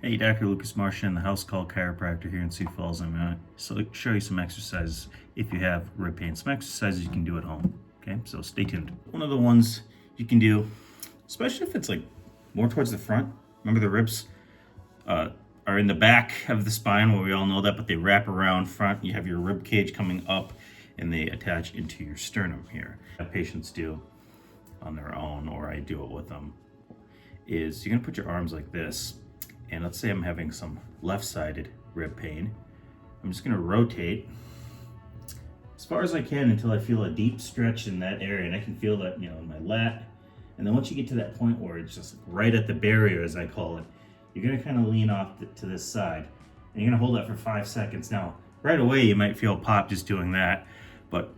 Hey, Dr. Lucas Marchand, the house call chiropractor here in Sioux Falls. I'm going to show you some exercises if you have rib pain. Some exercises you can do at home. Okay, so stay tuned. One of the ones you can do, especially if it's like more towards the front. Remember the ribs are in the back of the spine, where we all know that, but they wrap around front. You have your rib cage coming up and they attach into your sternum here. That patients do on their own, or I do it with them, is you're gonna put your arms like this. And let's say I'm having some left-sided rib pain. I'm just gonna rotate as far as I can until I feel a deep stretch in that area, and I can feel that, in my lat. And then once you get to that point where it's just right at the barrier, as I call it, you're gonna kind of lean off to this side, and you're gonna hold that for 5 seconds. Now, right away, you might feel pop just doing that, but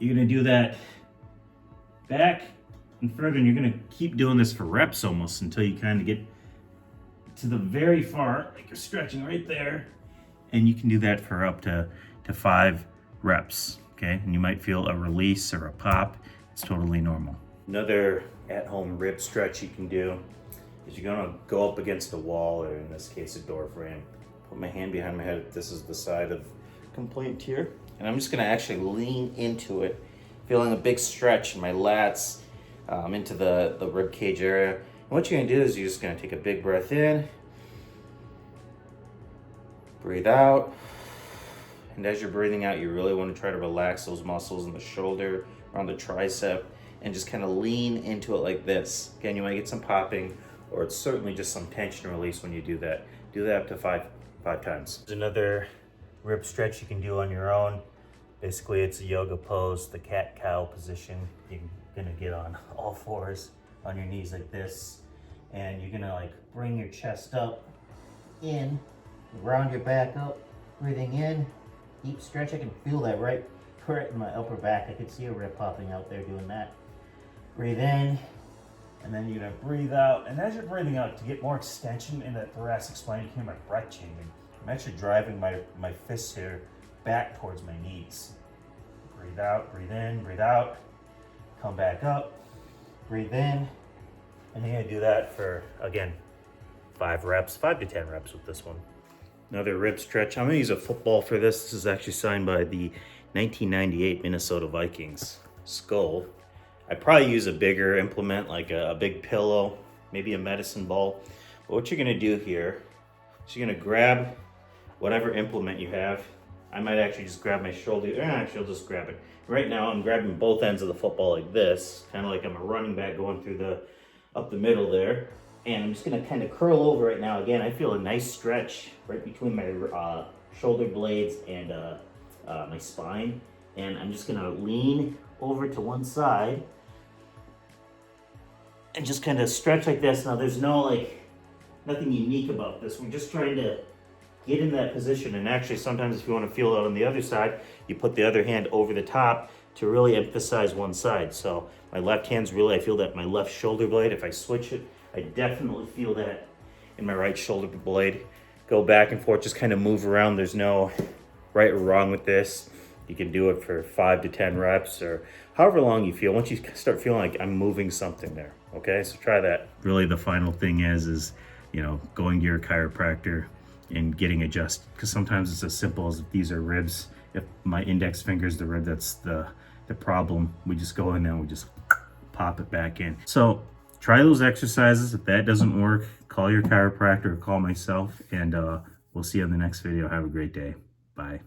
you're gonna do that back and further, and you're gonna keep doing this for reps almost until you kind of get to the very far, like you're stretching right there, and you can do that for up to 5 reps, okay? And you might feel a release or a pop. It's totally normal. Another at-home rib stretch you can do is you're gonna go up against a wall, or in this case, a door frame. Put my hand behind my head. This is the side of complaint here. And I'm just gonna actually lean into it, feeling a big stretch in my lats, into the rib cage area. And what you're gonna do is you're just gonna take a big breath in, breathe out, and as you're breathing out, you really wanna try to relax those muscles in the shoulder, around the tricep, and just kind of lean into it like this. Again, you wanna get some popping, or it's certainly just some tension release when you do that. Do that up to five times. There's another rib stretch you can do on your own. Basically, it's a yoga pose, the cat-cow position. You're gonna get on all fours on your knees like this, and you're gonna bring your chest up, in, round your back up, breathing in, deep stretch. I can feel that right in my upper back. I can see a rib popping out there doing that. Breathe in, and then you're gonna breathe out. And as you're breathing out, to get more extension in that thoracic spine, you can hear my breath changing. I'm actually driving my fists here back towards my knees. Breathe out, breathe in, breathe out, come back up, breathe in, and you're gonna do that for, again, 5 reps, 5 to 10 reps with this one. Another rib stretch. I'm gonna use a football for this. This is actually signed by the 1998 Minnesota Vikings skull. I'd probably use a bigger implement, like a big pillow, maybe a medicine ball. But what you're gonna do here is you're gonna grab whatever implement you have. I might actually just grab my shoulder. Actually, I'll just grab it. Right now, I'm grabbing both ends of the football like this, kind of like I'm a running back going through up the middle there. And I'm just gonna kind of curl over right now. Again, I feel a nice stretch right between my shoulder blades and my spine. And I'm just gonna lean over to one side and just kind of stretch like this. Now, there's nothing unique about this. We're just trying to get in that position. And actually, sometimes if you want to feel it on the other side, you put the other hand over the top to really emphasize one side. So my left hand's really, I feel that my left shoulder blade. If I switch it, I definitely feel that in my right shoulder blade. Go back and forth, just kind of move around. There's no right or wrong with this. You can do it for 5 to 10 reps or however long you feel. Once you start feeling like I'm moving something there, okay? So try that. Really, the final thing is going to your chiropractor and getting adjusted, because sometimes it's as simple as, if these are ribs, if my index finger is the rib that's the problem, we just go in there and we just pop it back in. So try those exercises. If that doesn't work, call your chiropractor or call myself, and we'll see you in the next video. Have a great day. Bye.